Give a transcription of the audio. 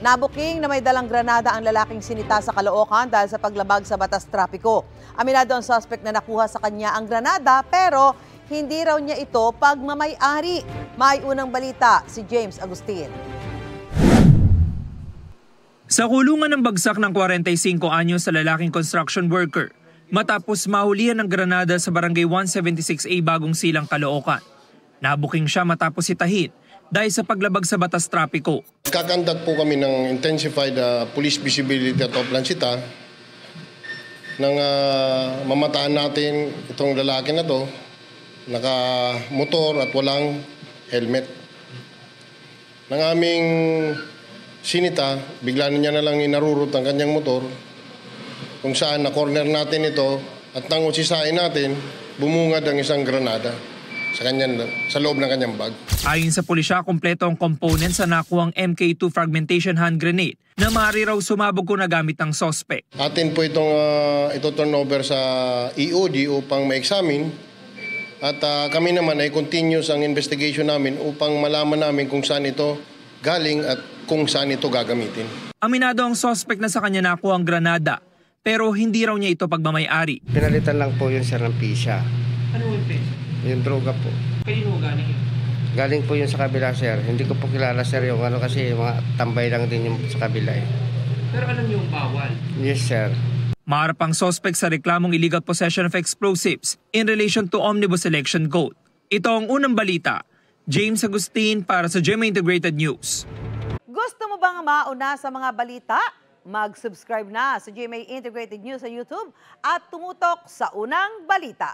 Nabuking na may dalang granada ang lalaking sinita sa Caloocan dahil sa paglabag sa batas trapiko. Aminado ang suspect na nakuha sa kanya ang granada pero hindi raw niya ito pagmamay-ari. May unang balita si James Agustin. Sa kulungan ng bagsak ng 45 anyos sa lalaking construction worker matapos mahulihan ng granada sa barangay 176A Bagong Silang, Caloocan. Nabuking siya matapos sitahin dahil sa paglabag sa batas trapiko. Kakandak po kami ng intensified police visibility at oplansita nang mamataan natin itong lalaki na to, naka-motor at walang helmet. Nang aming sinita, bigla na niya na lang inarurot ang kanyang motor kung saan na-corner natin ito at nang usisain natin, bumungad ang isang granada sa loob ng kanyang bag. Ayon sa pulisya, kompleto ang components sa nakuhang MK2 fragmentation hand grenade na maaari raw sumabog kung nagamit ng sospek. Atin po itong turn over sa EOD upang ma-examine at kami naman ay continuous ang investigation namin upang malaman namin kung saan ito galing at kung saan ito gagamitin. Aminado ang sospek na sa kanya nakuha ang granada pero hindi raw niya ito pagmamay-ari. Pinalitan lang po yun sir ng pisya. Ano yung pisya? Yung droga po. Kanino galing yun? Galing po yun sa kabila sir. Hindi ko po kilala sir yung ano kasi mga tambay lang din yung sa kabila eh. Pero alam niyo yung bawal? Yes sir. Maharap ang sospek sa reklamong illegal possession of explosives in relation to Omnibus Election Code. Ito ang unang balita. James Agustin para sa GMA Integrated News. Gusto mo bang mauna sa mga balita? Mag-subscribe na sa GMA Integrated News sa YouTube at tumutok sa unang balita.